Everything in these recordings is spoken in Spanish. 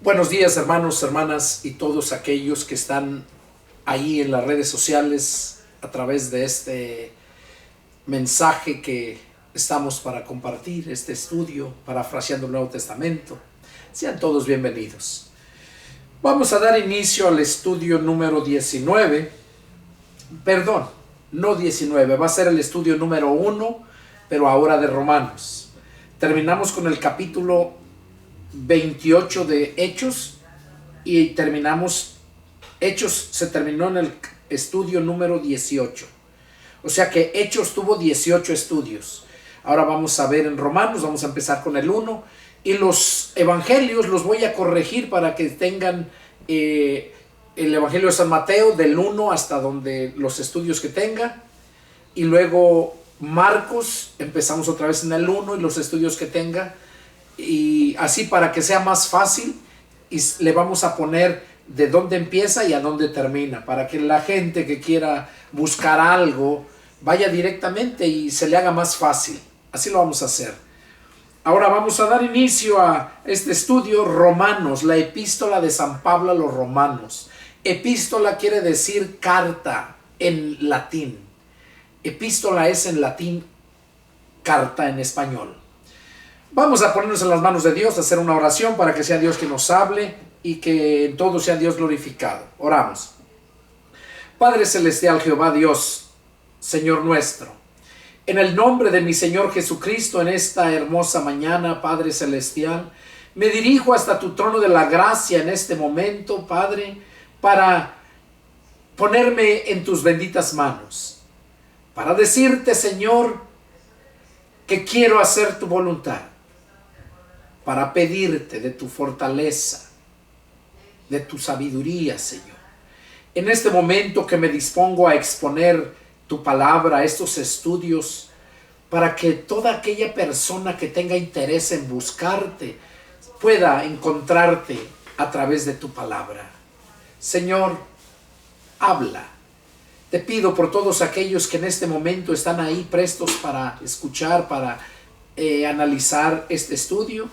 Buenos días, hermanos, hermanas y todos aquellos que están ahí en las redes sociales a través de este mensaje que estamos para compartir, este estudio parafraseando el Nuevo Testamento. Sean todos bienvenidos. Vamos a dar inicio al estudio número 19. Perdón, no 19, va a ser el estudio número 1, pero ahora de Romanos. Terminamos con el capítulo 28 de Hechos y terminamos, Hechos se terminó en el estudio número 18. O sea que Hechos tuvo 18 estudios. Ahora vamos a ver en Romanos, vamos a empezar con el 1 y los evangelios los voy a corregir para que tengan el evangelio de San Mateo del 1 hasta donde los estudios que tenga, y luego Marcos empezamos otra vez en el 1 y los estudios que tenga, y así para que sea más fácil, y le vamos a poner de dónde empieza y a dónde termina, para que la gente que quiera buscar algo vaya directamente y se le haga más fácil. Así lo vamos a hacer. Ahora vamos a dar inicio a este estudio, Romanos, la epístola de San Pablo a los Romanos. Epístola quiere decir carta en latín. Epístola es en latín carta en español. Vamos a ponernos en las manos de Dios, a hacer una oración para que sea Dios quien nos hable y que en todo sea Dios glorificado. Oramos. Padre celestial, Jehová Dios, Señor nuestro, en el nombre de mi Señor Jesucristo, en esta hermosa mañana, Padre celestial, me dirijo hasta tu trono de la gracia en este momento, Padre, para ponerme en tus benditas manos, para decirte, Señor, que quiero hacer tu voluntad, para pedirte de tu fortaleza, de tu sabiduría, Señor. En este momento que me dispongo a exponer tu palabra, estos estudios, para que toda aquella persona que tenga interés en buscarte pueda encontrarte a través de tu palabra. Señor, habla. Te pido por todos aquellos que en este momento están ahí prestos para escuchar, para analizar este estudio.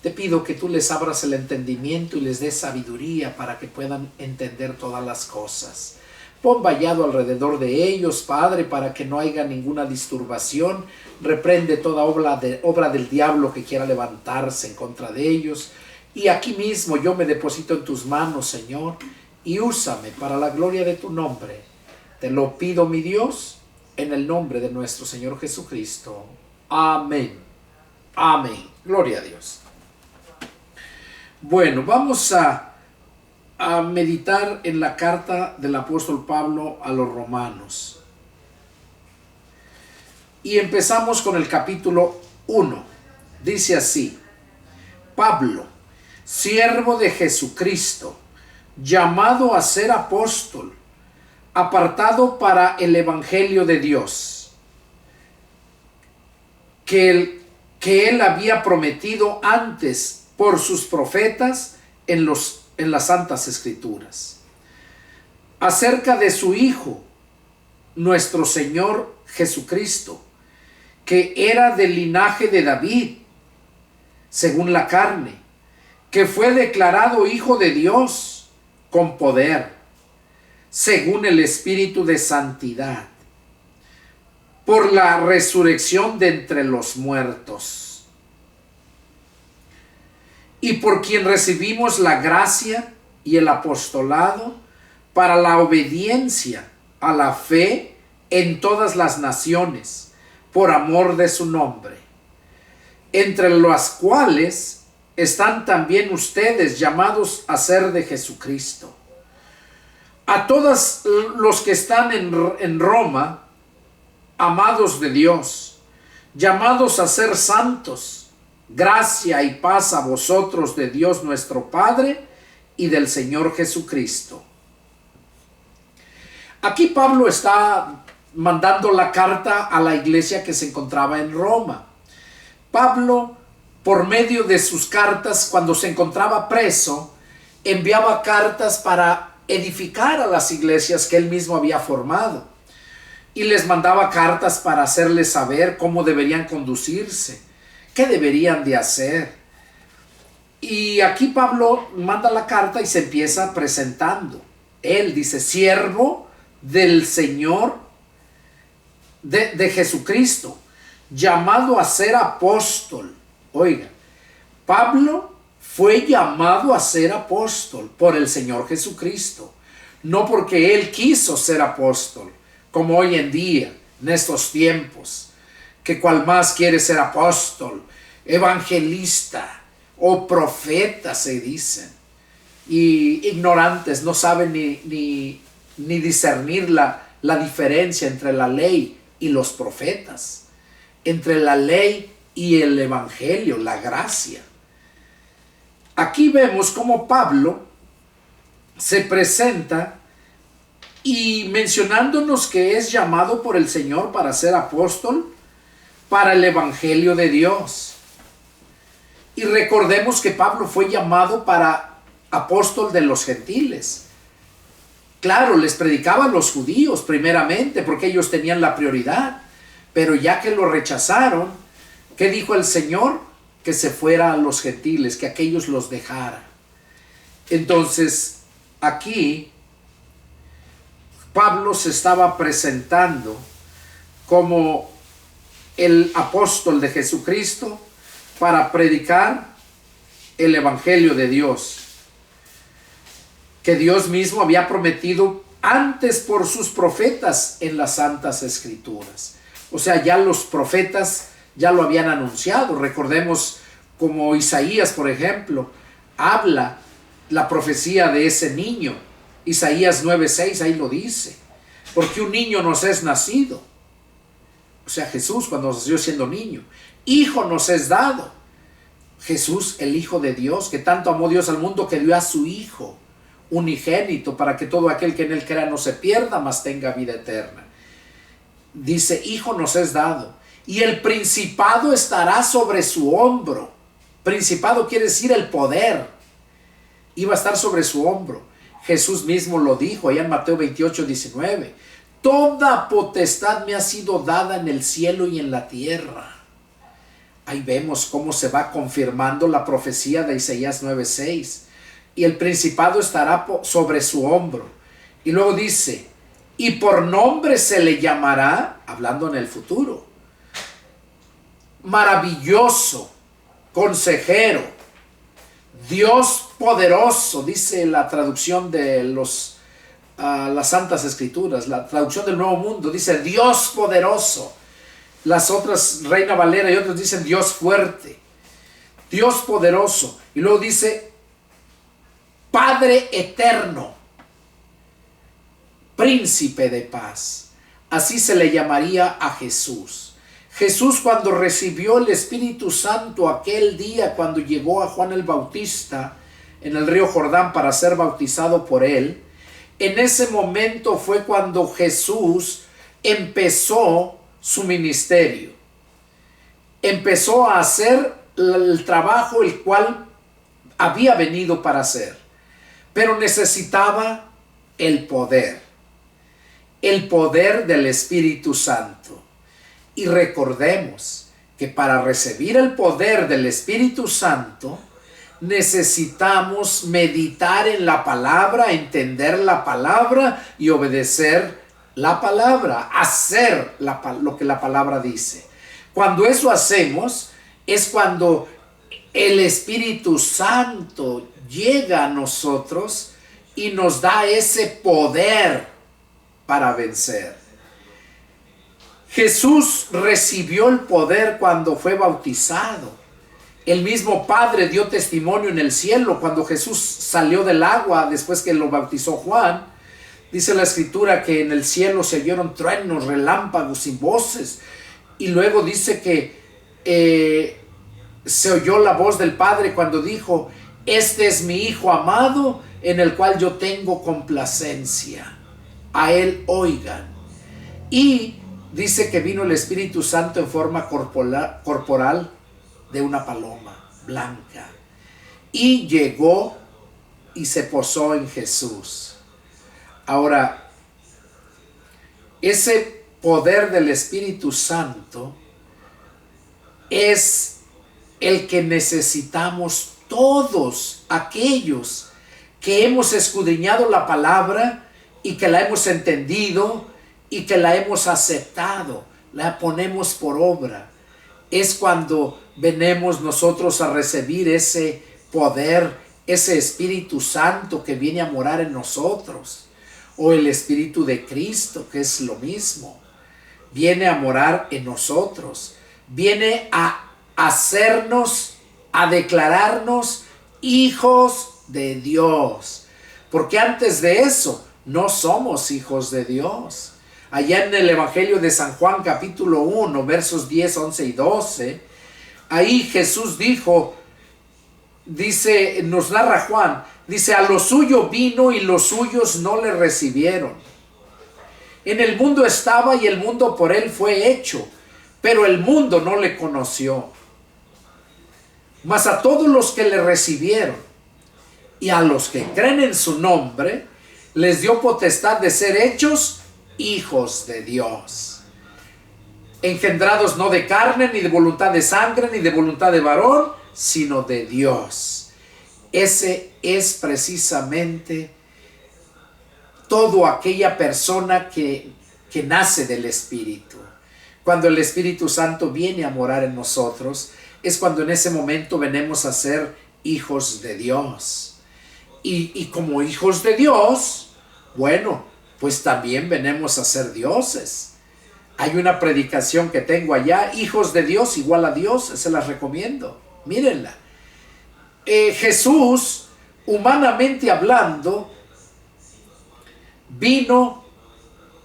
Te pido que tú les abras el entendimiento y les des sabiduría para que puedan entender todas las cosas. Pon vallado alrededor de ellos, Padre, para que no haya ninguna disturbación. Reprende toda obra del diablo que quiera levantarse en contra de ellos. Y aquí mismo yo me deposito en tus manos, Señor, y úsame para la gloria de tu nombre. Te lo pido, mi Dios, en el nombre de nuestro Señor Jesucristo. Amén. Amén. Gloria a Dios. Bueno, vamos a meditar en la carta del apóstol Pablo a los romanos. Y empezamos con el capítulo 1. Dice así: Pablo, siervo de Jesucristo, llamado a ser apóstol, apartado para el evangelio de Dios, que él había prometido antes por sus profetas en las santas escrituras, acerca de su Hijo, nuestro Señor Jesucristo, que era del linaje de David, según la carne, que fue declarado Hijo de Dios con poder, según el Espíritu de santidad, por la resurrección de entre los muertos, y por quien recibimos la gracia y el apostolado para la obediencia a la fe en todas las naciones, por amor de su nombre, entre las cuales están también ustedes llamados a ser de Jesucristo. A todos los que están en Roma, amados de Dios, llamados a ser santos, gracia y paz a vosotros de Dios nuestro Padre y del Señor Jesucristo. Aquí Pablo está mandando la carta a la iglesia que se encontraba en Roma. Pablo, por medio de sus cartas, cuando se encontraba preso, enviaba cartas para edificar a las iglesias que él mismo había formado, y les mandaba cartas para hacerles saber cómo deberían conducirse, qué deberían de hacer. Y aquí Pablo manda la carta y se empieza presentando. Él dice, siervo del Señor, de Jesucristo, llamado a ser apóstol. Oiga, Pablo fue llamado a ser apóstol por el Señor Jesucristo, no porque él quiso ser apóstol, como hoy en día, en estos tiempos, que cual más quiere ser apóstol, evangelista o profeta se dicen, y ignorantes, no saben ni discernir la diferencia entre la ley y los profetas, entre la ley y el evangelio, la gracia. Aquí vemos cómo Pablo se presenta y mencionándonos que es llamado por el Señor para ser apóstol para el evangelio de Dios. Y recordemos que Pablo fue llamado para apóstol de los gentiles. Claro, les predicaba a los judíos primeramente porque ellos tenían la prioridad, pero ya que lo rechazaron, ¿qué dijo el Señor? Que se fuera a los gentiles, que aquellos los dejara. Entonces, aquí Pablo se estaba presentando como el apóstol de Jesucristo para predicar el evangelio de Dios, que Dios mismo había prometido antes por sus profetas en las Santas Escrituras. O sea, ya los profetas ya lo habían anunciado. Recordemos como Isaías, por ejemplo, habla la profecía de ese niño. Isaías 9:6, ahí lo dice. Porque un niño nos es nacido. O sea, Jesús cuando nació siendo niño. Hijo nos es dado. Jesús, el Hijo de Dios, que tanto amó Dios al mundo que dio a su Hijo unigénito para que todo aquel que en él crea no se pierda, mas tenga vida eterna. Dice, Hijo nos es dado. Y el principado estará sobre su hombro. Principado quiere decir el poder. Iba a estar sobre su hombro. Jesús mismo lo dijo allá en Mateo 28:19. Toda potestad me ha sido dada en el cielo y en la tierra. Ahí vemos cómo se va confirmando la profecía de Isaías 9:6. Y el principado estará sobre su hombro. Y luego dice, y por nombre se le llamará, hablando en el futuro, maravilloso, consejero, Dios poderoso, dice la traducción de las Santas Escrituras, la traducción del Nuevo Mundo, dice Dios poderoso. Las otras, Reina Valera y otros dicen Dios fuerte, Dios poderoso. Y luego dice Padre eterno, príncipe de paz. Así se le llamaría a Jesús. Jesús, cuando recibió el Espíritu Santo aquel día cuando llegó a Juan el Bautista en el río Jordán para ser bautizado por él, en ese momento fue cuando Jesús empezó su ministerio. Empezó a hacer el trabajo el cual había venido para hacer, pero necesitaba el poder del Espíritu Santo. Y recordemos que para recibir el poder del Espíritu Santo necesitamos meditar en la palabra, entender la palabra y obedecer la palabra, hacer lo que la palabra dice. Cuando eso hacemos es cuando el Espíritu Santo llega a nosotros y nos da ese poder para vencer. Jesús recibió el poder cuando fue bautizado. El mismo Padre dio testimonio en el cielo cuando Jesús salió del agua después que lo bautizó Juan. Dice la Escritura que en el cielo se oyeron truenos, relámpagos y voces. Y luego dice que se oyó la voz del Padre cuando dijo, este es mi Hijo amado en el cual yo tengo complacencia. A él oigan. Y dice que vino el Espíritu Santo en forma corporal de una paloma blanca. Y llegó y se posó en Jesús. Ahora, ese poder del Espíritu Santo es el que necesitamos todos aquellos que hemos escudriñado la palabra y que la hemos entendido y que la hemos aceptado, la ponemos por obra, es cuando venimos nosotros a recibir ese poder, ese Espíritu Santo que viene a morar en nosotros, o el Espíritu de Cristo, que es lo mismo, viene a morar en nosotros, viene a hacernos, a declararnos hijos de Dios, porque antes de eso no somos hijos de Dios. Allá en el Evangelio de San Juan capítulo 1 versos 10, 11 y 12, ahí Jesús dijo, dice, nos narra Juan, dice, a lo suyo vino y los suyos no le recibieron. En el mundo estaba y el mundo por él fue hecho, pero el mundo no le conoció. Mas a todos los que le recibieron y a los que creen en su nombre, les dio potestad de ser hechos hijos de Dios, engendrados no de carne, ni de voluntad de sangre, ni de voluntad de varón, sino de Dios. Ese es precisamente todo aquella persona que nace del Espíritu. Cuando el Espíritu Santo viene a morar en nosotros, es cuando en ese momento venimos a ser hijos de Dios. Y como hijos de Dios, bueno, pues también venimos a ser dioses. Hay una predicación que tengo allá, hijos de Dios igual a Dios, se las recomiendo, mírenla. Jesús, humanamente hablando, vino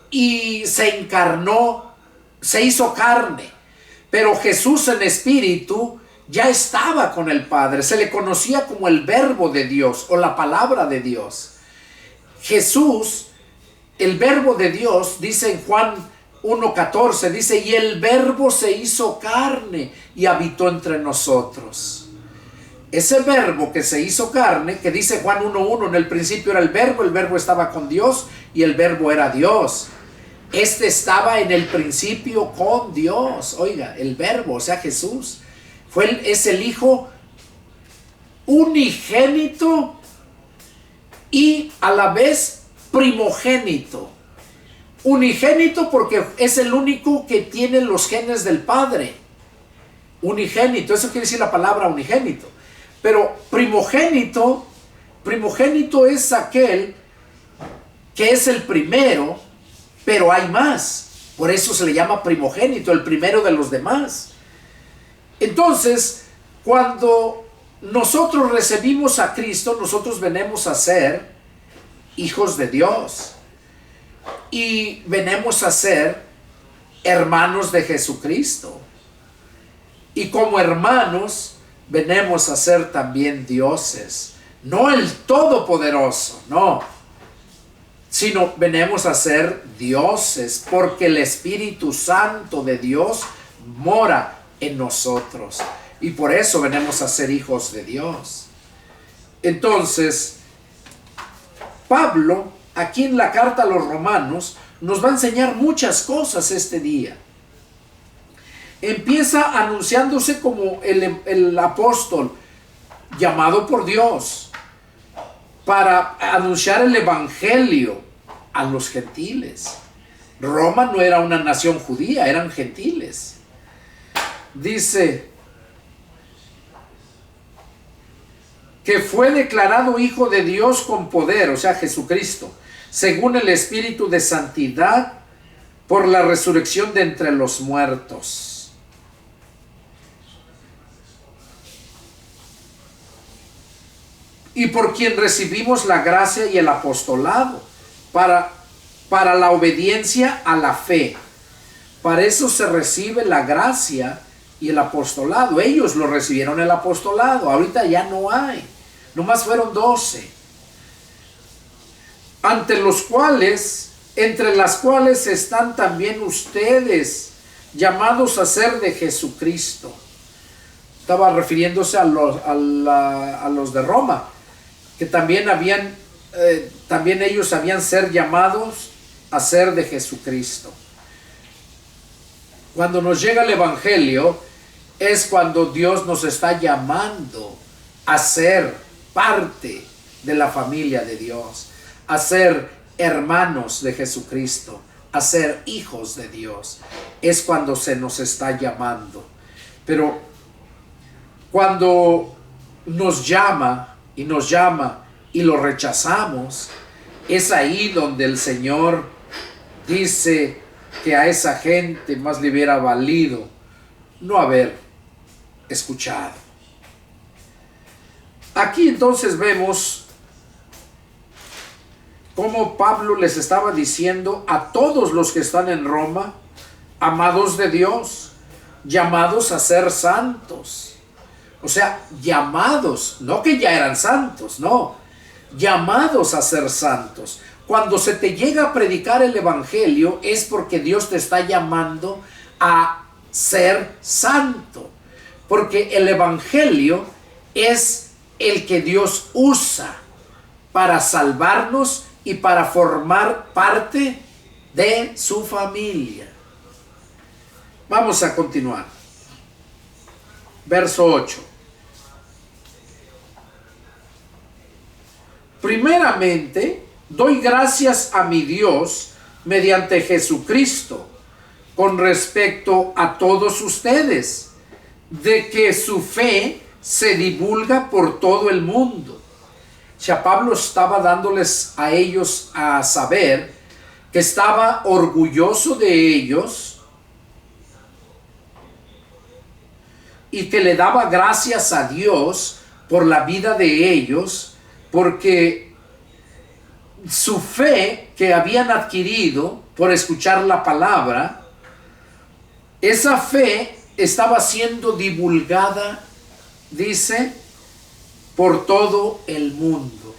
y se encarnó, se hizo carne, pero Jesús en espíritu ya estaba con el Padre, se le conocía como el Verbo de Dios o la palabra de Dios. Jesús, el Verbo de Dios, dice en Juan 1:14, dice, y el Verbo se hizo carne y habitó entre nosotros. Ese Verbo que se hizo carne, que dice Juan 1:1, en el principio era el Verbo estaba con Dios y el Verbo era Dios. Este estaba en el principio con Dios. Oiga, el Verbo, o sea Jesús, es el Hijo unigénito y a la vez primogénito. Unigénito porque es el único que tiene los genes del Padre. Unigénito, eso quiere decir la palabra unigénito. Pero primogénito es aquel que es el primero, pero hay más. Por eso se le llama primogénito, el primero de los demás. Entonces, cuando nosotros recibimos a Cristo, nosotros venimos a ser hijos de Dios. Y venimos a ser hermanos de Jesucristo. Y como hermanos, venimos a ser también dioses. No el Todopoderoso, no. Sino venimos a ser dioses, porque el Espíritu Santo de Dios mora en nosotros. Y por eso venimos a ser hijos de Dios. Entonces, Pablo, aquí en la carta a los Romanos, nos va a enseñar muchas cosas este día. Empieza anunciándose como el apóstol llamado por Dios para anunciar el evangelio a los gentiles. Roma no era una nación judía, eran gentiles. Dice que fue declarado hijo de Dios con poder, o sea Jesucristo, según el Espíritu de santidad, por la resurrección de entre los muertos. Y por quien recibimos la gracia y el apostolado para la obediencia a la fe. Para eso se recibe la gracia y el apostolado. Ellos lo recibieron el apostolado, ahorita ya no hay. Nomás fueron 12. Entre las cuales están también ustedes, llamados a ser de Jesucristo. Estaba refiriéndose a los de Roma, que también ellos habían ser llamados a ser de Jesucristo. Cuando nos llega el Evangelio, es cuando Dios nos está llamando a ser parte de la familia de Dios, a ser hermanos de Jesucristo, a ser hijos de Dios. Es cuando se nos está llamando. Pero cuando nos llama y lo rechazamos, es ahí donde el Señor dice que a esa gente más le hubiera valido no haber escuchado. Aquí entonces vemos cómo Pablo les estaba diciendo a todos los que están en Roma, amados de Dios, llamados a ser santos. O sea, llamados, no que ya eran santos, no, llamados a ser santos. Cuando se te llega a predicar el evangelio es porque Dios te está llamando a ser santo, porque el evangelio es el que Dios usa para salvarnos y para formar parte de su familia. Vamos a continuar. Verso 8. Primeramente, doy gracias a mi Dios mediante Jesucristo con respecto a todos ustedes, de que su fe se divulga por todo el mundo. O sea, Pablo estaba dándoles a ellos a saber que estaba orgulloso de ellos y que le daba gracias a Dios por la vida de ellos, porque su fe que habían adquirido por escuchar la palabra, esa fe estaba siendo divulgada, dice, por todo el mundo.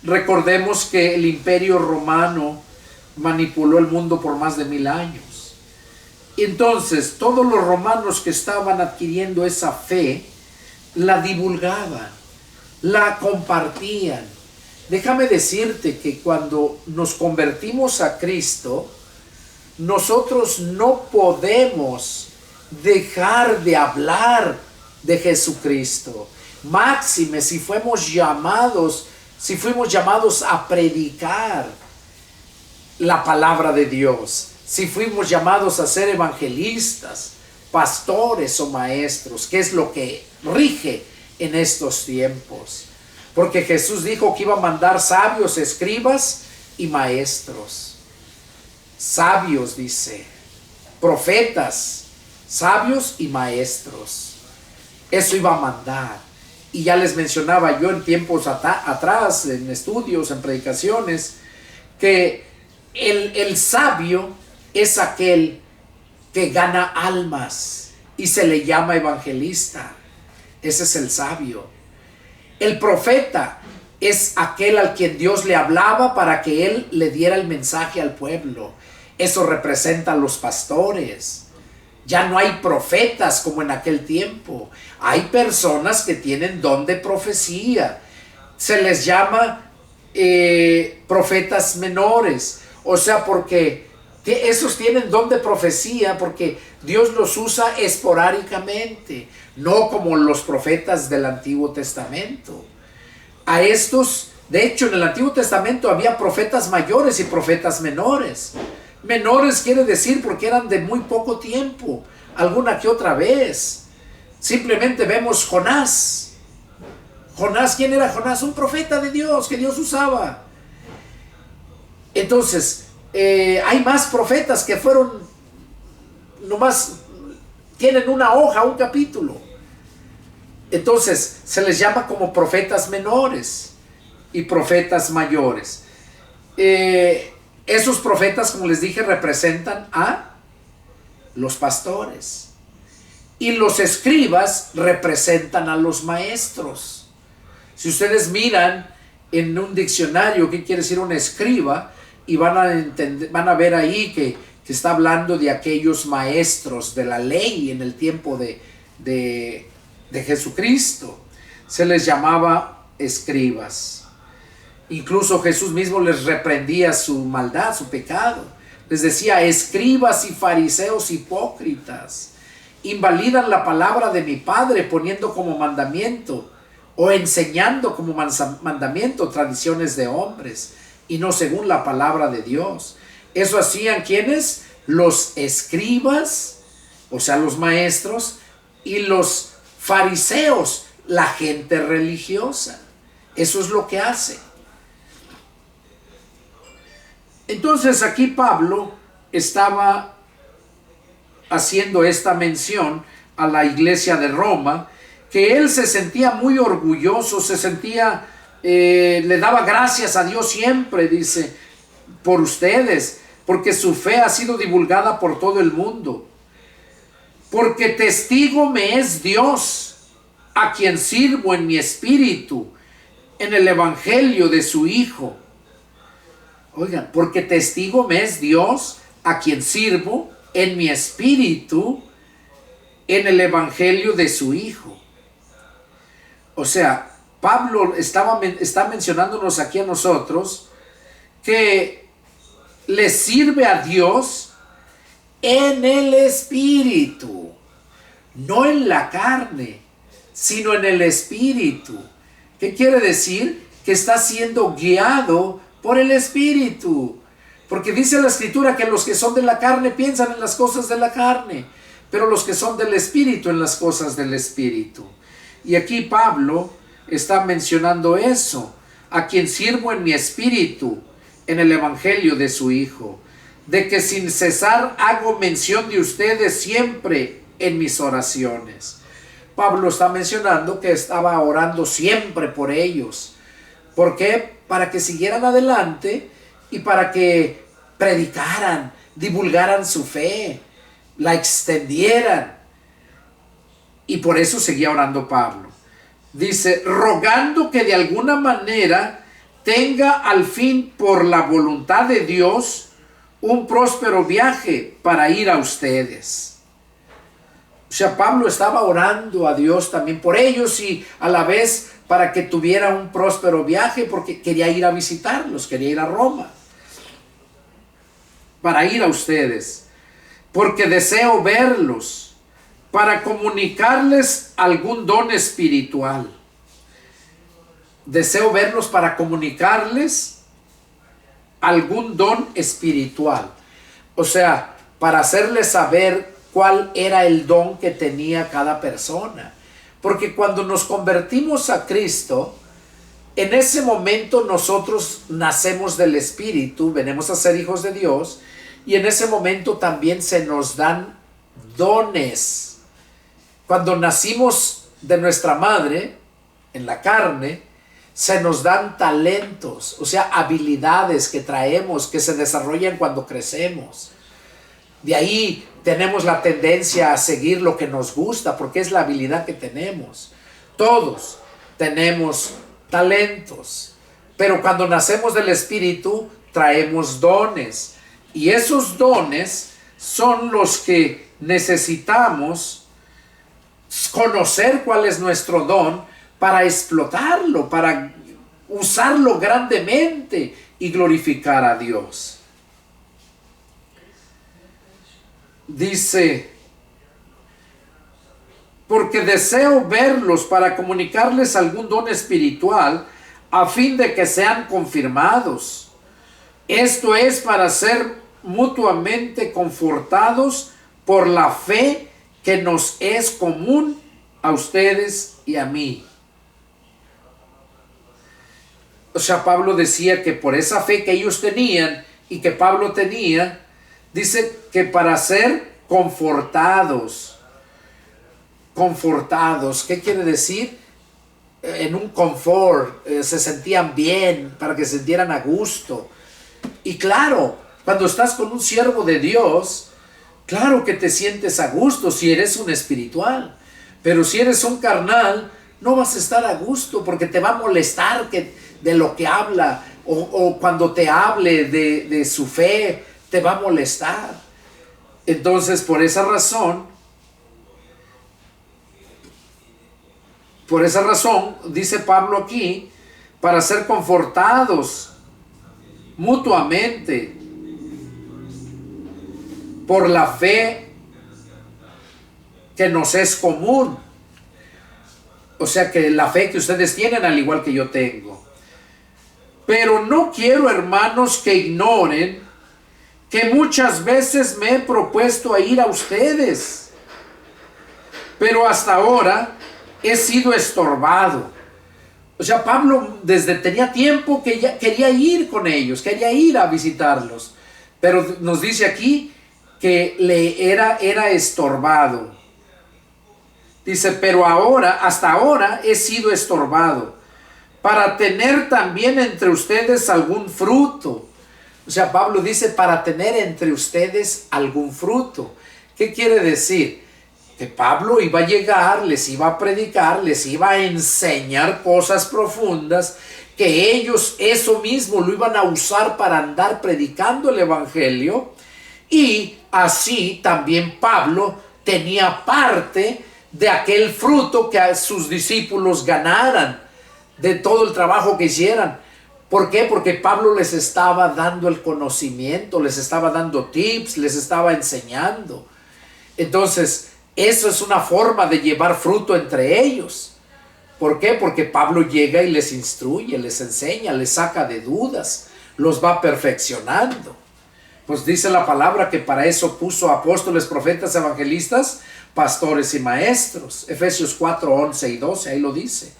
Recordemos que el Imperio Romano manipuló el mundo por más de 1000 años. Entonces, todos los romanos que estaban adquiriendo esa fe, la divulgaban, la compartían. Déjame decirte que cuando nos convertimos a Cristo, nosotros no podemos dejar de hablar de Jesucristo. Máxime si fuimos llamados a predicar la palabra de Dios, si fuimos llamados a ser evangelistas, pastores o maestros, que es lo que rige en estos tiempos. Porque Jesús dijo que iba a mandar sabios, escribas y maestros. Sabios, dice, profetas, sabios y maestros. Eso iba a mandar. Y ya les mencionaba yo en tiempos atrás, en estudios, en predicaciones, que el sabio es aquel que gana almas y se le llama evangelista. Ese es el sabio. El profeta es aquel al quien Dios le hablaba para que él le diera el mensaje al pueblo. Eso representa a los pastores. Ya no hay profetas como en aquel tiempo. Hay personas que tienen don de profecía. Se les llama profetas menores. O sea, porque esos tienen don de profecía porque Dios los usa esporádicamente, no como los profetas del Antiguo Testamento. A estos, de hecho, en el Antiguo Testamento había profetas mayores y profetas menores. Menores quiere decir porque eran de muy poco tiempo, alguna que otra vez. Simplemente vemos Jonás. Jonás, ¿quién era Jonás? Un profeta de Dios que Dios usaba. Entonces, hay más profetas que fueron, nomás tienen una hoja, un capítulo. Entonces, se les llama como profetas menores y profetas mayores. Esos profetas, como les dije, representan a los pastores. Y los escribas representan a los maestros. Si ustedes miran en un diccionario qué quiere decir un escriba, y van a ver ahí que está hablando de aquellos maestros de la ley en el tiempo de Jesucristo. Se les llamaba escribas. Incluso Jesús mismo les reprendía su maldad, su pecado. Les decía, escribas y fariseos hipócritas, invalidan la palabra de mi Padre poniendo como mandamiento o enseñando como mandamiento tradiciones de hombres y no según la palabra de Dios. Eso hacían ¿quiénes? Los escribas, o sea, los maestros, y los fariseos, la gente religiosa. Eso es lo que hace. Entonces aquí Pablo estaba haciendo esta mención a la iglesia de Roma, que él se sentía muy orgulloso, se sentía, le daba gracias a Dios siempre, dice, por ustedes, porque su fe ha sido divulgada por todo el mundo. Porque testigo me es Dios, a quien sirvo en mi espíritu, en el evangelio de su Hijo. Oigan, porque testigo me es Dios, a quien sirvo en mi espíritu, en el evangelio de su Hijo. O sea, Pablo está mencionándonos aquí a nosotros que le sirve a Dios en el espíritu, no en la carne, sino en el espíritu. ¿Qué quiere decir? Que está siendo guiado por el espíritu. Porque dice la escritura que los que son de la carne piensan en las cosas de la carne, pero los que son del espíritu en las cosas del espíritu. Y aquí Pablo está mencionando eso, a quien sirvo en mi espíritu, en el evangelio de su Hijo, de que sin cesar hago mención de ustedes siempre en mis oraciones. Pablo está mencionando que estaba orando siempre por ellos. ¿Por qué? Para que siguieran adelante y para que predicaran, divulgaran su fe, la extendieran. Y por eso seguía orando Pablo. Dice, rogando que de alguna manera tenga al fin por la voluntad de Dios un próspero viaje para ir a ustedes. O sea, Pablo estaba orando a Dios también por ellos y a la vez para que tuviera un próspero viaje porque quería ir a visitarlos, quería ir a Roma. Para ir a ustedes. Porque deseo verlos para comunicarles algún don espiritual. Deseo verlos para comunicarles algún don espiritual. O sea, para hacerles saber cuál era el don que tenía cada persona. Porque cuando nos convertimos a Cristo, en ese momento nosotros nacemos del Espíritu, venimos a ser hijos de Dios, y en ese momento también se nos dan dones. Cuando nacimos de nuestra madre, en la carne, se nos dan talentos, o sea, habilidades que traemos, que se desarrollan cuando crecemos. De ahí tenemos la tendencia a seguir lo que nos gusta, porque es la habilidad que tenemos. Todos tenemos talentos, pero cuando nacemos del Espíritu, traemos dones. Y esos dones son los que necesitamos conocer cuál es nuestro don para explotarlo, para usarlo grandemente y glorificar a Dios. Dice, porque deseo verlos para comunicarles algún don espiritual a fin de que sean confirmados. Esto es para ser mutuamente confortados por la fe que nos es común a ustedes y a mí. O sea, Pablo decía que por esa fe que ellos tenían y que Pablo tenía, dice que para ser confortados. Confortados, ¿qué quiere decir? En un confort, se sentían bien, para que se sintieran a gusto. Y claro, cuando estás con un siervo de Dios, claro que te sientes a gusto si eres un espiritual. Pero si eres un carnal, no vas a estar a gusto porque te va a molestar de lo que habla o cuando te hable de su fe, te va a molestar. Entonces, por esa razón, dice Pablo aquí, para ser confortados mutuamente por la fe que nos es común. O sea que la fe que ustedes tienen al igual que yo tengo. Pero no quiero, hermanos, que ignoren que muchas veces me he propuesto a ir a ustedes, pero hasta ahora he sido estorbado. O sea, Pablo desde tenía tiempo que ya quería ir con ellos, quería ir a visitarlos, pero nos dice aquí que le era estorbado. Dice, pero ahora, hasta ahora he sido estorbado para tener también entre ustedes algún fruto. O sea, Pablo dice para tener entre ustedes algún fruto. ¿Qué quiere decir? Que Pablo iba a llegar, les iba a predicar, les iba a enseñar cosas profundas, que ellos eso mismo lo iban a usar para andar predicando el evangelio, y así también Pablo tenía parte de aquel fruto que a sus discípulos ganaran, de todo el trabajo que hicieran. ¿Por qué? Porque Pablo les estaba dando el conocimiento, les estaba dando tips, les estaba enseñando. Entonces, eso es una forma de llevar fruto entre ellos. ¿Por qué? Porque Pablo llega y les instruye, les enseña, les saca de dudas, los va perfeccionando. Pues dice la palabra que para eso puso apóstoles, profetas, evangelistas, pastores y maestros. Efesios 4, 11 y 12, ahí lo dice.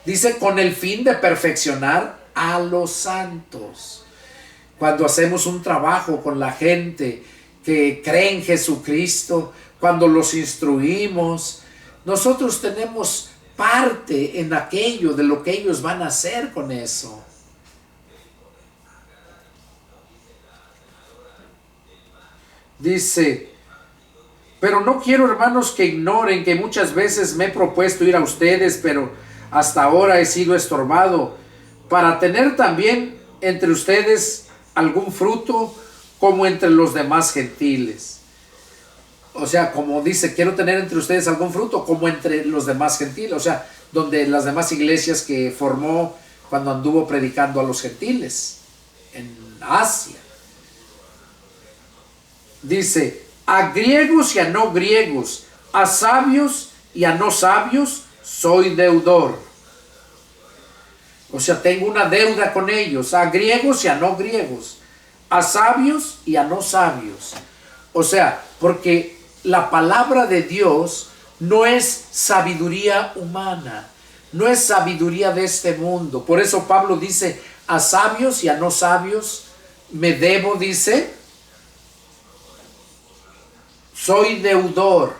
Dice, con el fin de perfeccionar a los santos. Cuando hacemos un trabajo con la gente que cree en Jesucristo, cuando los instruimos, nosotros tenemos parte en aquello de lo que ellos van a hacer con eso. Dice, pero no quiero, hermanos, que ignoren que muchas veces me he propuesto ir a ustedes, pero hasta ahora he sido estorbado, para tener también entre ustedes algún fruto como entre los demás gentiles. O sea, como dice, quiero tener entre ustedes algún fruto como entre los demás gentiles. O sea, donde las demás iglesias que formó cuando anduvo predicando a los gentiles en Asia. Dice, a griegos y a no griegos, a sabios y a no sabios, soy deudor. O sea, tengo una deuda con ellos, a griegos y a no griegos, a sabios y a no sabios. O sea, porque la palabra de Dios no es sabiduría humana, no es sabiduría de este mundo. Por eso Pablo dice, a sabios y a no sabios me debo, dice, soy deudor.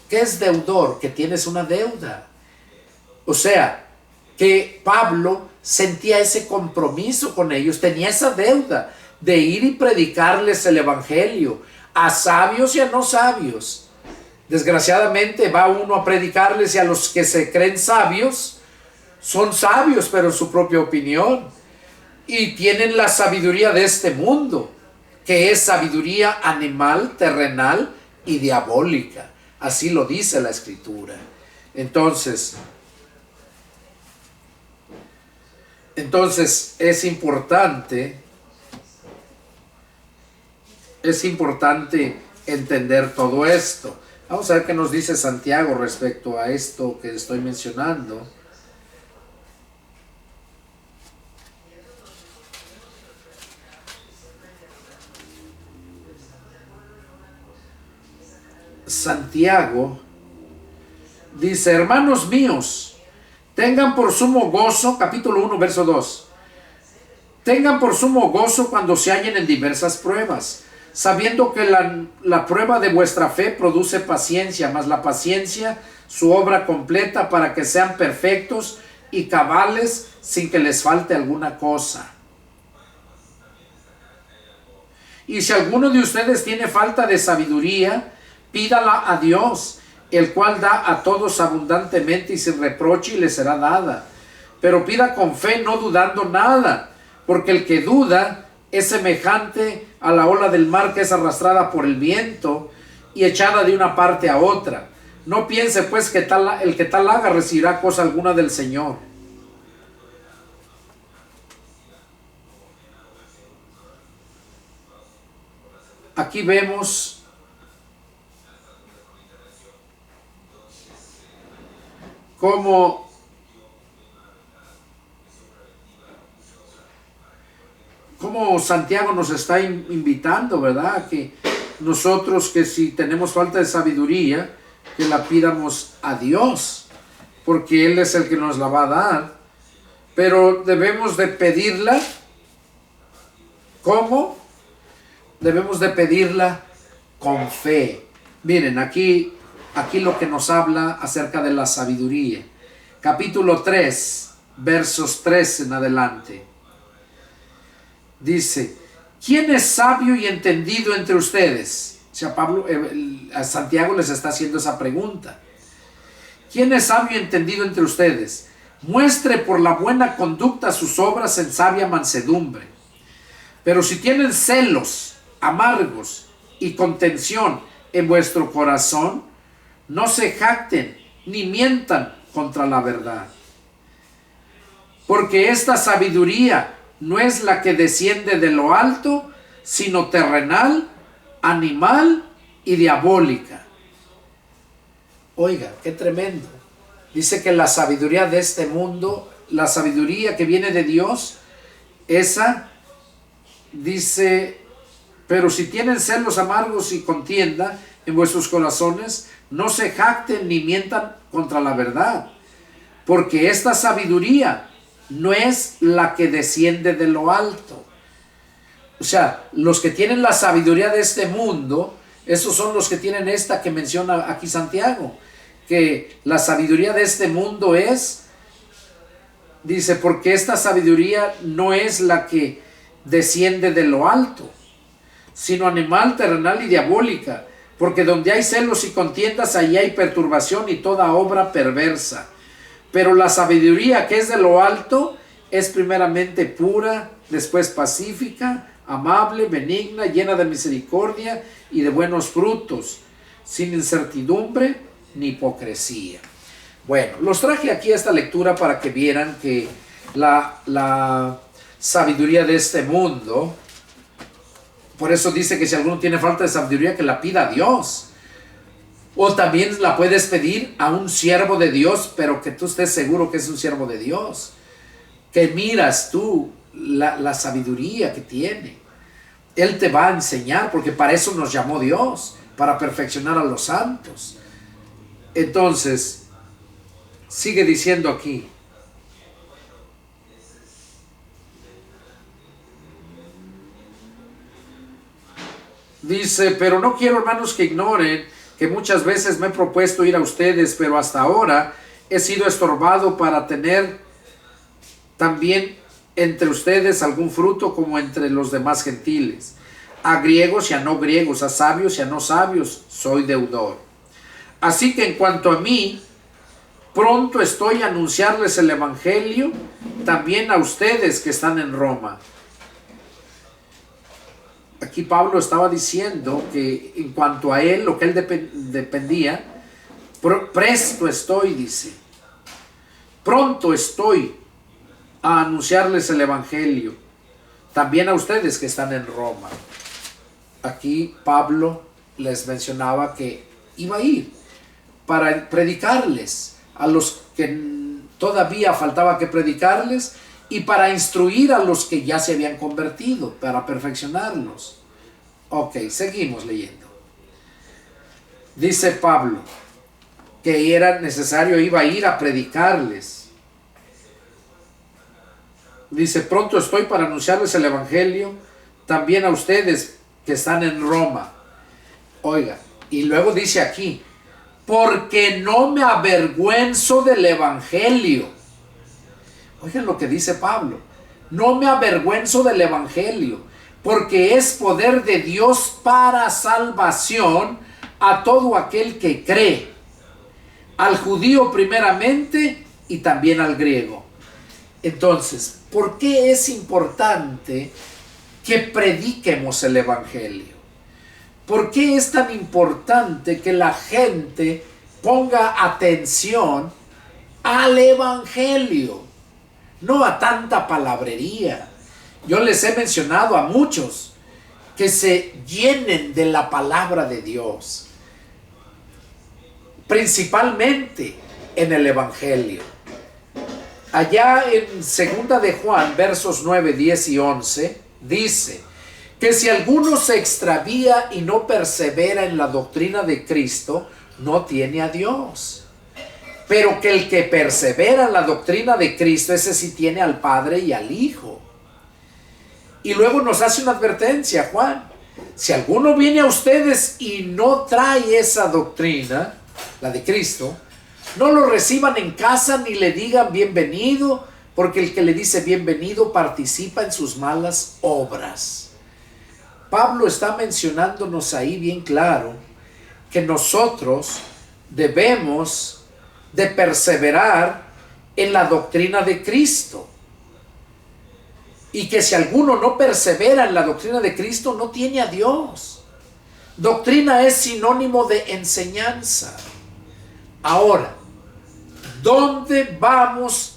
¿Qué es deudor? Que tienes una deuda. O sea, que Pablo sentía ese compromiso con ellos, tenía esa deuda de ir y predicarles el evangelio a sabios y a no sabios. Desgraciadamente va uno a predicarles y a los que se creen sabios, son sabios pero en su propia opinión y tienen la sabiduría de este mundo, que es sabiduría animal, terrenal y diabólica. Así lo dice la Escritura. Entonces es importante entender todo esto. Vamos a ver qué nos dice Santiago respecto a esto que estoy mencionando. Santiago dice, hermanos míos, tengan por sumo gozo, capítulo 1, verso 2. Tengan por sumo gozo cuando se hallen en diversas pruebas, sabiendo que la prueba de vuestra fe produce paciencia, mas la paciencia su obra completa para que sean perfectos y cabales sin que les falte alguna cosa. Y si alguno de ustedes tiene falta de sabiduría, pídala a Dios, el cual da a todos abundantemente y sin reproche y le será dada. Pero pida con fe, no dudando nada, porque el que duda es semejante a la ola del mar que es arrastrada por el viento y echada de una parte a otra. No piense pues que el que tal haga recibirá cosa alguna del Señor. Aquí vemos cómo Santiago nos está invitando, ¿verdad? Que nosotros, que si tenemos falta de sabiduría, que la pidamos a Dios, porque Él es el que nos la va a dar. Pero debemos de pedirla. ¿Cómo? Debemos de pedirla con fe. Miren, aquí lo que nos habla acerca de la sabiduría. Capítulo 3, versos 3 en adelante. Dice: ¿quién es sabio y entendido entre ustedes? O sea, a Santiago les está haciendo esa pregunta. ¿Quién es sabio y entendido entre ustedes? Muestre por la buena conducta sus obras en sabia mansedumbre. Pero si tienen celos amargos y contención en vuestro corazón, no se jacten ni mientan contra la verdad. Porque esta sabiduría no es la que desciende de lo alto, sino terrenal, animal y diabólica. Oiga, qué tremendo. Dice que la sabiduría de este mundo, la sabiduría que viene de Dios, esa, dice, pero si tienen celos amargos y contienda en vuestros corazones, no se jacten ni mientan contra la verdad. Porque esta sabiduría no es la que desciende de lo alto. O sea, los que tienen la sabiduría de este mundo, esos son los que tienen esta que menciona aquí Santiago, que la sabiduría de este mundo es, dice, porque esta sabiduría no es la que desciende de lo alto, sino animal, terrenal y diabólica, porque donde hay celos y contiendas, allí hay perturbación y toda obra perversa. Pero la sabiduría que es de lo alto es primeramente pura, después pacífica, amable, benigna, llena de misericordia y de buenos frutos, sin incertidumbre ni hipocresía. Bueno, los traje aquí a esta lectura para que vieran que la sabiduría de este mundo, por eso dice que si alguno tiene falta de sabiduría, que la pida a Dios. O también la puedes pedir a un siervo de Dios, pero que tú estés seguro que es un siervo de Dios. Que miras tú la sabiduría que tiene. Él te va a enseñar, porque para eso nos llamó Dios, para perfeccionar a los santos. Entonces, sigue diciendo aquí. Dice, pero no quiero, hermanos, que ignoren que muchas veces me he propuesto ir a ustedes, pero hasta ahora he sido estorbado para tener también entre ustedes algún fruto como entre los demás gentiles. A griegos y a no griegos, a sabios y a no sabios, soy deudor. Así que en cuanto a mí, pronto estoy a anunciarles el evangelio también a ustedes que están en Roma. Aquí Pablo estaba diciendo que en cuanto a él, lo que él dependía, presto estoy, dice, pronto estoy a anunciarles el evangelio, también a ustedes que están en Roma. Aquí Pablo les mencionaba que iba a ir para predicarles a los que todavía faltaba que predicarles, y para instruir a los que ya se habían convertido, para perfeccionarlos. Ok, seguimos leyendo. Dice Pablo que era necesario, iba a ir a predicarles. Dice, pronto estoy para anunciarles el evangelio también a ustedes que están en Roma. Oiga, y luego dice aquí, porque no me avergüenzo del evangelio. Oigan lo que dice Pablo, no me avergüenzo del evangelio, porque es poder de Dios para salvación a todo aquel que cree, al judío primeramente y también al griego. Entonces, ¿por qué es importante que prediquemos el evangelio? ¿Por qué es tan importante que la gente ponga atención al evangelio? No a tanta palabrería. Yo les he mencionado a muchos que se llenen de la palabra de Dios. Principalmente en el Evangelio. Allá en segunda de Juan, versos 9, 10 y 11, dice que si alguno se extravía y no persevera en la doctrina de Cristo, no tiene a Dios. Pero que el que persevera en la doctrina de Cristo, ese sí tiene al Padre y al Hijo. Y luego nos hace una advertencia, Juan. Si alguno viene a ustedes y no trae esa doctrina, la de Cristo, no lo reciban en casa ni le digan bienvenido, porque el que le dice bienvenido participa en sus malas obras. Pablo está mencionándonos ahí bien claro que nosotros debemos de perseverar en la doctrina de Cristo. Y que si alguno no persevera en la doctrina de Cristo, no tiene a Dios. Doctrina es sinónimo de enseñanza. Ahora, ¿dónde vamos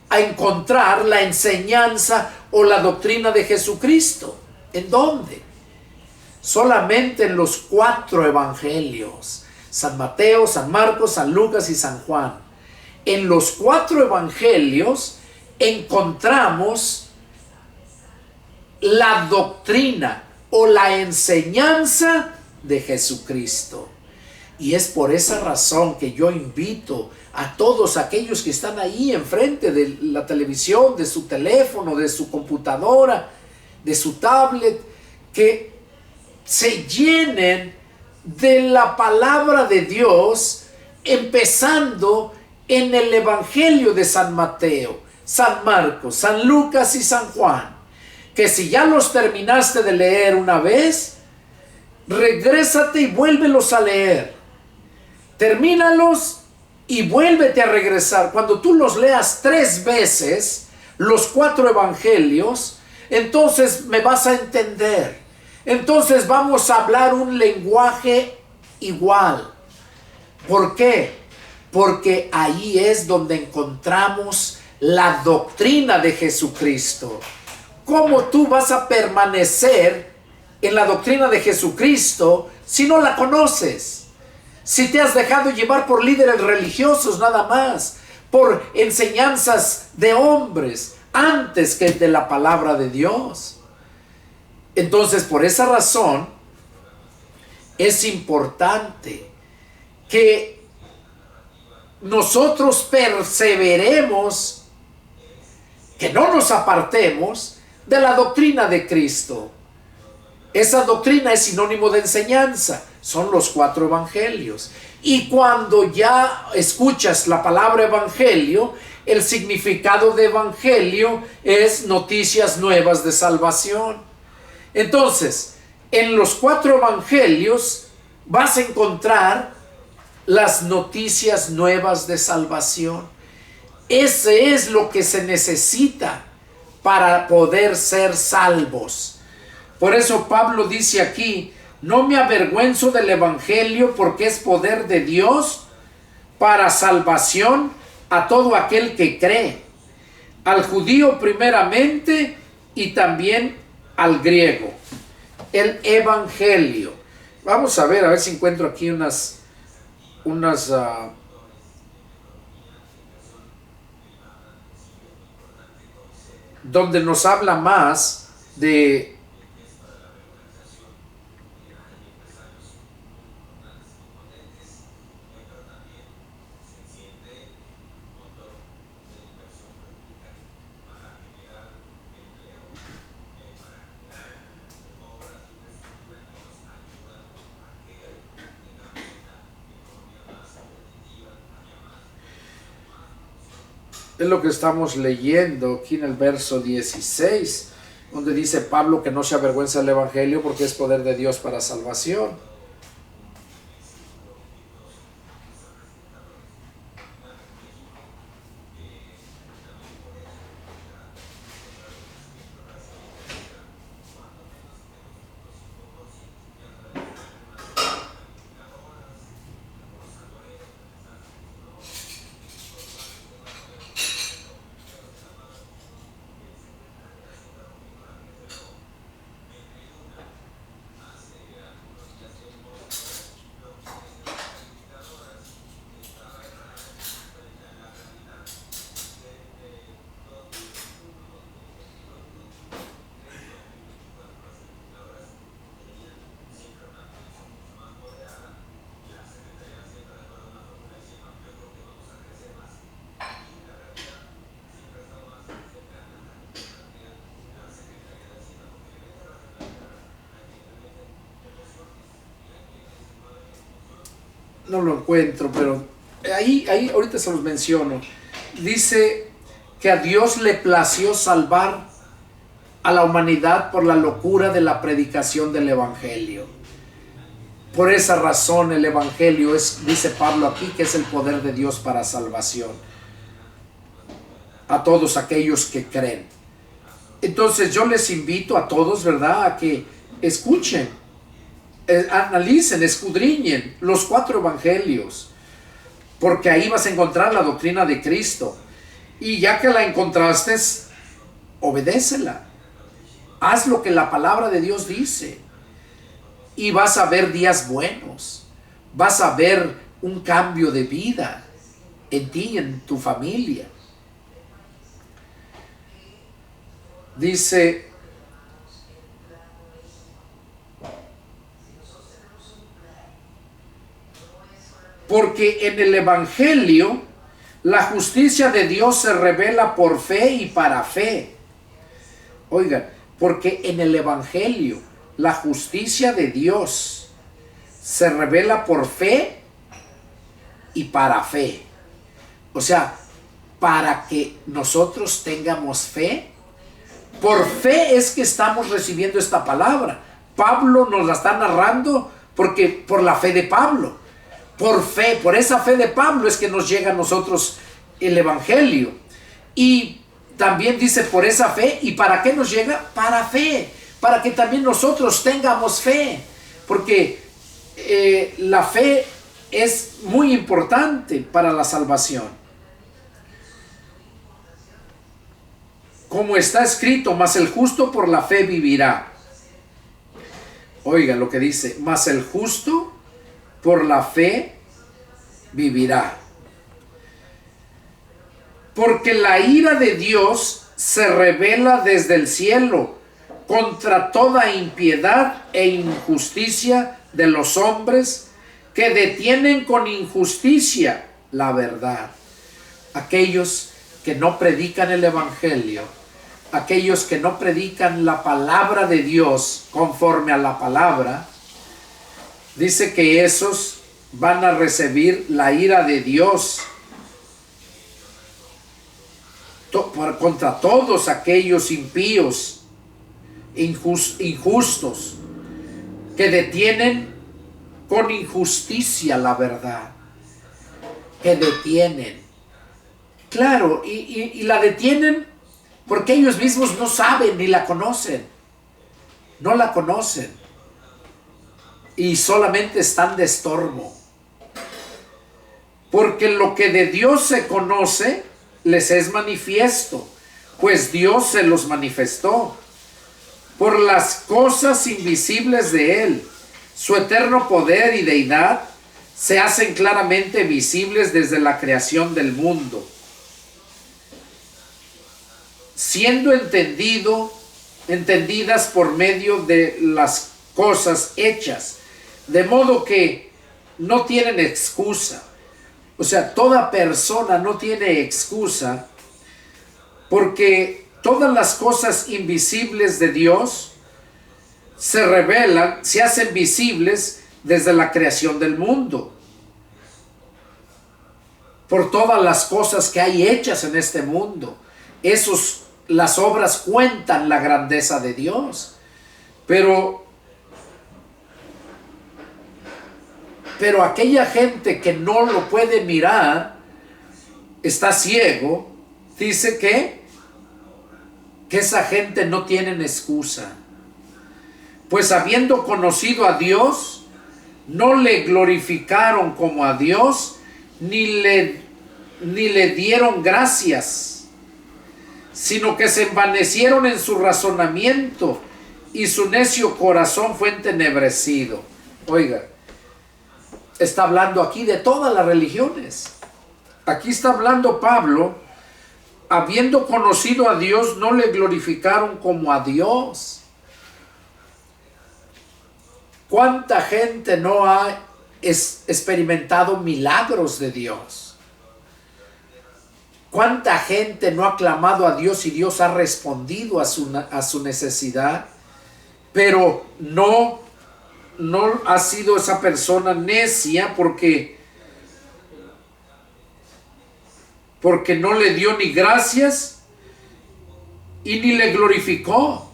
a encontrar la enseñanza o la doctrina de Jesucristo? ¿En dónde? Solamente en los 4 evangelios: San Mateo, San Marcos, San Lucas y San Juan. En los 4 evangelios encontramos la doctrina o la enseñanza de Jesucristo. Y es por esa razón que yo invito a todos aquellos que están ahí enfrente de la televisión, de su teléfono, de su computadora, de su tablet, que se llenen de la palabra de Dios, empezando en el Evangelio de San Mateo, San Marcos, San Lucas y San Juan. Que si ya los terminaste de leer una vez, regrésate y vuélvelos a leer. Termínalos y vuélvete a regresar. Cuando tú los leas 3 veces, los 4 evangelios, entonces me vas a entender. Entonces vamos a hablar un lenguaje igual. ¿Por qué? Porque ahí es donde encontramos la doctrina de Jesucristo. ¿Cómo tú vas a permanecer en la doctrina de Jesucristo si no la conoces? Si te has dejado llevar por líderes religiosos nada más, por enseñanzas de hombres, antes que de la palabra de Dios. Entonces, por esa razón, es importante que nosotros perseveremos, que no nos apartemos de la doctrina de Cristo. Esa doctrina es sinónimo de enseñanza. Son los 4 evangelios. Y cuando ya escuchas la palabra evangelio, el significado de evangelio es noticias nuevas de salvación. Entonces, en los 4 evangelios vas a encontrar las noticias nuevas de salvación. Ese es lo que se necesita para poder ser salvos. Por eso Pablo dice aquí: no me avergüenzo del evangelio, porque es poder de Dios para salvación a todo aquel que cree, al judío primeramente y también al griego. El evangelio. Vamos a ver si encuentro aquí unas donde nos habla más de es lo que estamos leyendo aquí en el verso 16, donde dice Pablo que no se avergüenza del evangelio porque es poder de Dios para salvación. no lo encuentro, pero ahí ahorita se los menciono. Dice que a Dios le plació salvar a la humanidad por la locura de la predicación del Evangelio. Por esa razón el Evangelio es, dice Pablo aquí, que es el poder de Dios para salvación a todos aquellos que creen. Entonces yo les invito a todos, ¿verdad?, a que escuchen, analicen, escudriñen los 4 evangelios, porque ahí vas a encontrar la doctrina de Cristo. Y ya que la encontraste, obedécela. Haz lo que la palabra de Dios dice. Y vas a ver días buenos. Vas a ver un cambio de vida en ti y en tu familia. Dice, porque en el Evangelio la justicia de Dios se revela por fe y para fe. Oigan, porque en el Evangelio la justicia de Dios se revela por fe y para fe. O sea, para que nosotros tengamos fe. Por fe es que estamos recibiendo esta palabra. Pablo nos la está narrando porque por la fe de Pablo. Por fe, por esa fe de Pablo es que nos llega a nosotros el Evangelio. Y también dice por esa fe. ¿Y para qué nos llega? Para fe. Para que también nosotros tengamos fe. Porque la fe es muy importante para la salvación. Como está escrito, mas el justo por la fe vivirá. Oiga lo que dice, mas el justo por la fe vivirá. Porque la ira de Dios se revela desde el cielo contra toda impiedad e injusticia de los hombres que detienen con injusticia la verdad. Aquellos que no predican el Evangelio, aquellos que no predican la palabra de Dios conforme a la palabra, dice que esos van a recibir la ira de Dios contra todos aquellos impíos, injustos, que detienen con injusticia la verdad, que detienen. Claro, y la detienen porque ellos mismos no saben ni la conocen. No la conocen. Y solamente están de estorbo. Porque lo que de Dios se conoce les es manifiesto, pues Dios se los manifestó. Por las cosas invisibles de Él, su eterno poder y deidad se hacen claramente visibles desde la creación del mundo, siendo entendidas por medio de las cosas hechas, de modo que no tienen excusa. O sea, toda persona no tiene excusa, porque todas las cosas invisibles de Dios se revelan, se hacen visibles desde la creación del mundo, por todas las cosas que hay hechas en este mundo. Las obras cuentan la grandeza de Dios, pero aquella gente que no lo puede mirar, está ciego, dice que esa gente no tiene excusa. Pues habiendo conocido a Dios, no le glorificaron como a Dios, ni le dieron gracias, sino que se envanecieron en su razonamiento y su necio corazón fue entenebrecido. Oiga, está hablando aquí de todas las religiones. Aquí está hablando Pablo, habiendo conocido a Dios, no le glorificaron como a Dios. ¿Cuánta gente no ha experimentado milagros de Dios? ¿Cuánta gente no ha clamado a Dios y Dios ha respondido a su necesidad? Pero no ha sido esa persona necia, porque porque no le dio ni gracias y ni le glorificó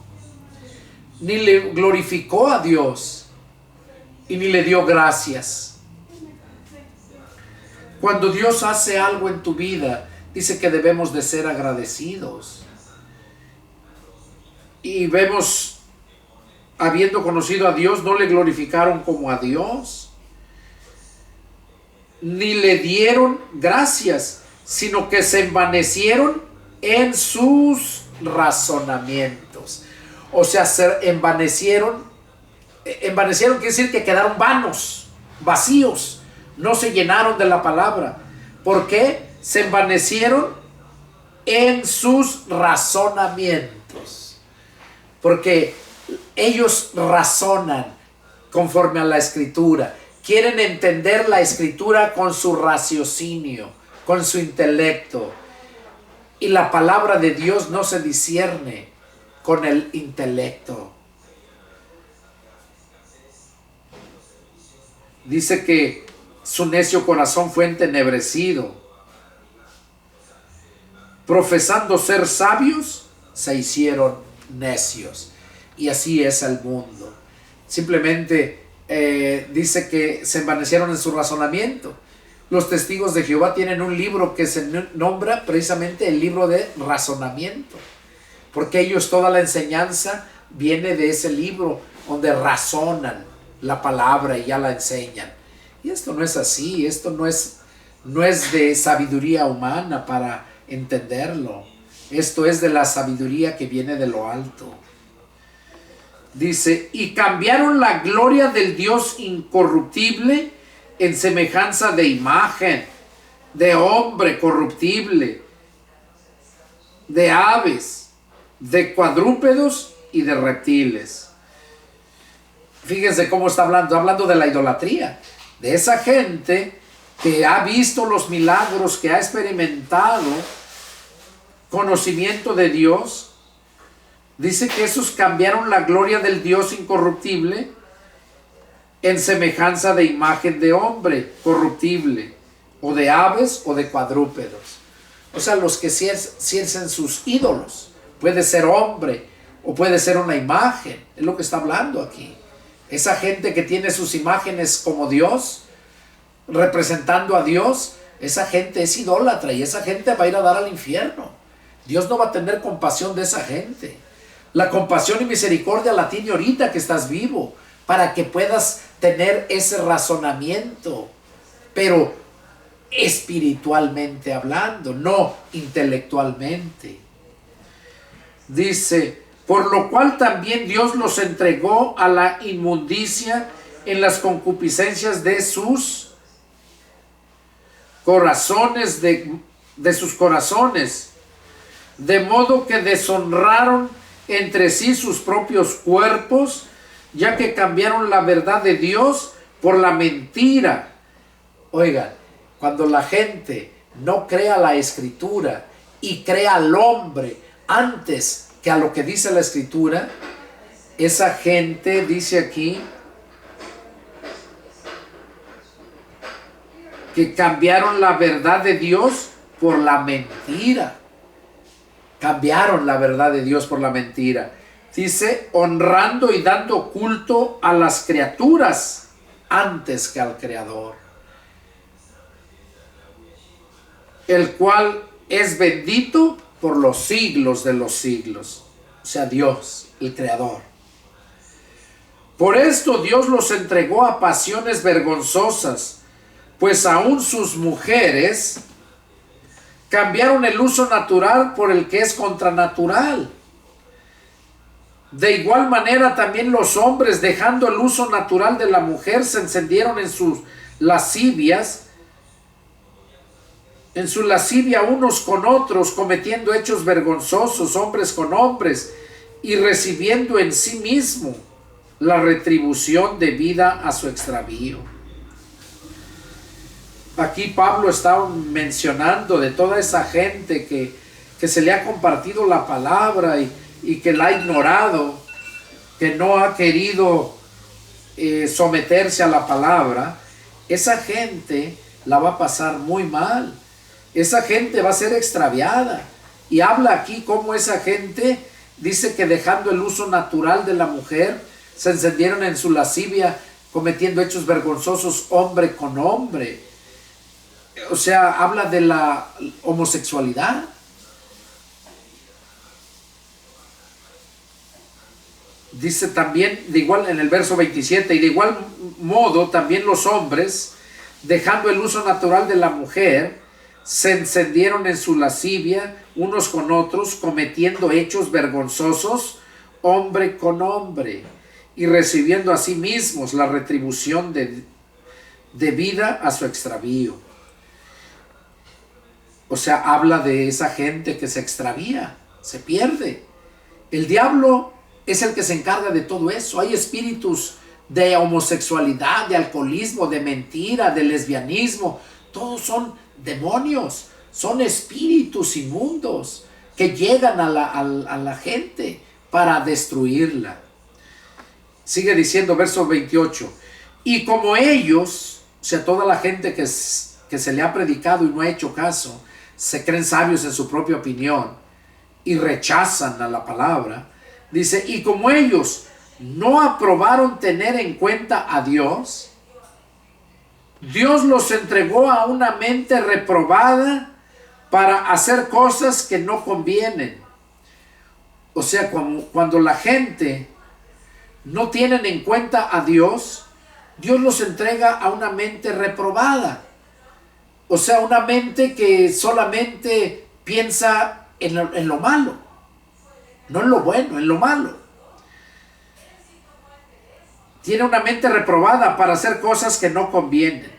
a Dios y ni le dio gracias. Cuando Dios hace algo en tu vida, dice que debemos de ser agradecidos. Y vemos, habiendo conocido a Dios, no le glorificaron como a Dios, ni le dieron gracias, sino que se envanecieron en sus razonamientos. O sea, se envanecieron. Envanecieron quiere decir que quedaron vanos, vacíos, no se llenaron de la palabra. ¿Por qué? Se envanecieron en sus razonamientos. Porque ellos razonan conforme a la Escritura. Quieren entender la Escritura con su raciocinio, con su intelecto. Y la palabra de Dios no se discierne con el intelecto. Dice que su necio corazón fue entenebrecido. Profesando ser sabios, se hicieron necios. Y así es el mundo. Simplemente dice que se envanecieron en su razonamiento. Los testigos de Jehová tienen un libro que se nombra precisamente el libro de razonamiento, porque ellos, toda la enseñanza viene de ese libro donde razonan la palabra y ya la enseñan. Y esto no es así, esto no es de sabiduría humana para entenderlo. Esto es de la sabiduría que viene de lo alto. Dice, y cambiaron la gloria del Dios incorruptible en semejanza de imagen, de hombre corruptible, de aves, de cuadrúpedos y de reptiles. Fíjense cómo está hablando de la idolatría, de esa gente que ha visto los milagros, que ha experimentado conocimiento de Dios. Dice que esos cambiaron la gloria del Dios incorruptible en semejanza de imagen de hombre corruptible, o de aves o de cuadrúpedos. O sea, los que sirven sus ídolos. Puede ser hombre o puede ser una imagen. Es lo que está hablando aquí. Esa gente que tiene sus imágenes como Dios, representando a Dios, esa gente es idólatra y esa gente va a ir a dar al infierno. Dios no va a tener compasión de esa gente. La compasión y misericordia la tiene ahorita que estás vivo, para que puedas tener ese razonamiento, pero espiritualmente hablando, no intelectualmente. Dice, por lo cual también Dios los entregó a la inmundicia en las concupiscencias de sus corazones, de sus corazones, de modo que deshonraron entre sí sus propios cuerpos, ya que cambiaron la verdad de Dios por la mentira. Oigan, cuando la gente no crea la Escritura y crea al hombre antes que a lo que dice la Escritura, esa gente, dice aquí, que cambiaron la verdad de Dios por la mentira. Cambiaron la verdad de Dios por la mentira. Dice, honrando y dando culto a las criaturas antes que al Creador, el cual es bendito por los siglos de los siglos. O sea, Dios, el Creador. Por esto Dios los entregó a pasiones vergonzosas, pues aún sus mujeres cambiaron el uso natural por el que es contranatural. De igual manera también los hombres, dejando el uso natural de la mujer, se encendieron en sus lascivias, en su lascivia unos con otros, cometiendo hechos vergonzosos, hombres con hombres, y recibiendo en sí mismo la retribución debida a su extravío. Aquí Pablo está mencionando de toda esa gente que se le ha compartido la palabra y que la ha ignorado, que no ha querido someterse a la palabra. Esa gente la va a pasar muy mal. esa gente va a ser extraviada. Y habla aquí cómo esa gente dice que dejando el uso natural de la mujer, se encendieron en su lascivia, cometiendo hechos vergonzosos hombre con hombre. O sea, habla de la homosexualidad. Dice también, de igual en el verso 27, y de igual modo también los hombres, dejando el uso natural de la mujer, se encendieron en su lascivia unos con otros, cometiendo hechos vergonzosos hombre con hombre, y recibiendo a sí mismos la retribución debida a su extravío. O sea, habla de esa gente que se extravía, se pierde. El diablo es el que se encarga de todo eso. Hay espíritus de homosexualidad, de alcoholismo, de mentira, de lesbianismo. Todos son demonios, son espíritus inmundos que llegan a la gente para destruirla. Sigue diciendo verso 28. Y como ellos, o sea, toda la gente que se le ha predicado y no ha hecho caso, se creen sabios en su propia opinión y rechazan a la palabra. Dice, y como ellos no aprobaron tener en cuenta a Dios, Dios los entregó a una mente reprobada para hacer cosas que no convienen. O sea, cuando la gente no tienen en cuenta a Dios, Dios los entrega a una mente reprobada. O sea, una mente que solamente piensa en lo malo, no en lo bueno, en lo malo. Tiene una mente reprobada para hacer cosas que no convienen,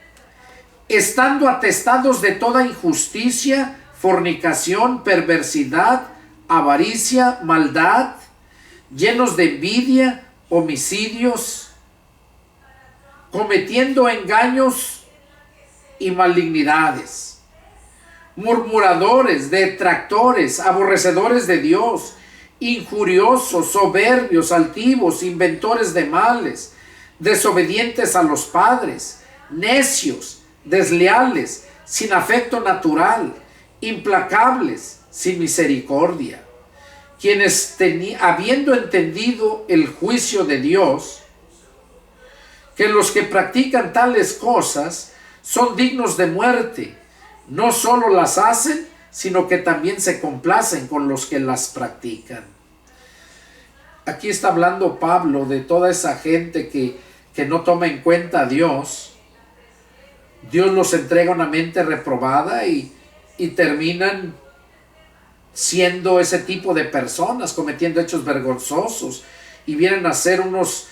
estando atestados de toda injusticia, fornicación, perversidad, avaricia, maldad, llenos de envidia, homicidios, cometiendo engaños y malignidades, murmuradores, detractores, aborrecedores de Dios, injuriosos, soberbios, altivos, inventores de males, desobedientes a los padres, necios, desleales, sin afecto natural, implacables, sin misericordia, quienes habiendo entendido el juicio de Dios, que los que practican tales cosas son dignos de muerte, no solo las hacen, sino que también se complacen con los que las practican. Aquí está hablando Pablo de toda esa gente que no toma en cuenta a Dios. Dios los entrega una mente reprobada y terminan siendo ese tipo de personas, cometiendo hechos vergonzosos, y vienen a ser unos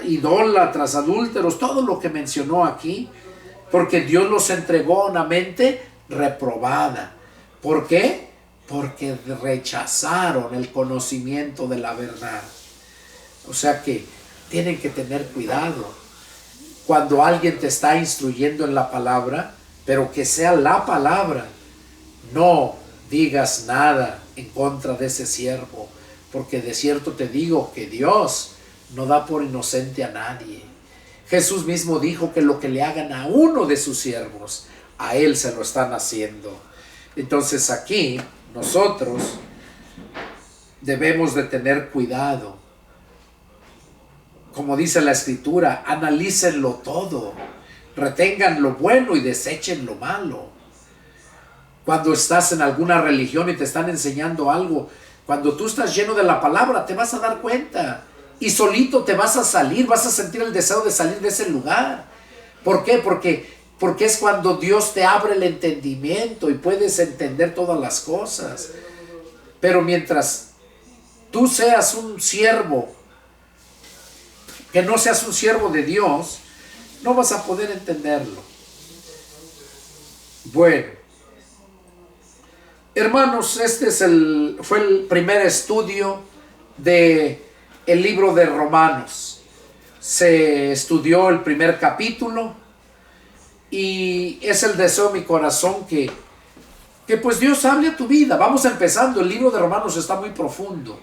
idólatras, adúlteros, todo lo que mencionó aquí, porque Dios los entregó a una mente reprobada. ¿Por qué? Porque rechazaron el conocimiento de la verdad. O sea que tienen que tener cuidado cuando alguien te está instruyendo en la palabra, pero que sea la palabra. No digas nada en contra de ese siervo, porque de cierto te digo que Dios no da por inocente a nadie. Jesús mismo dijo que lo que le hagan a uno de sus siervos, a él se lo están haciendo. Entonces aquí nosotros debemos de tener cuidado. Como dice la Escritura, analícenlo todo, retengan lo bueno y desechen lo malo. Cuando estás en alguna religión y te están enseñando algo, cuando tú estás lleno de la palabra, te vas a dar cuenta. Y solito te vas a salir, vas a sentir el deseo de salir de ese lugar. ¿Por qué? Porque es cuando Dios te abre el entendimiento y puedes entender todas las cosas. Pero mientras tú seas un siervo, que no seas un siervo de Dios, no vas a poder entenderlo. Bueno, hermanos, este fue el primer estudio de el libro de Romanos. Se estudió el primer capítulo y es el deseo de mi corazón que pues Dios hable a tu vida. Vamos empezando, el libro de Romanos está muy profundo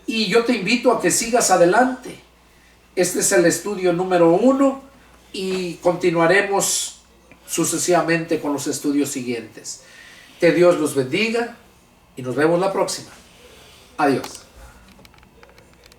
y yo te invito a que sigas adelante. Este es el estudio número 1 y continuaremos sucesivamente con los estudios siguientes. Que Dios los bendiga y nos vemos la próxima. Adiós.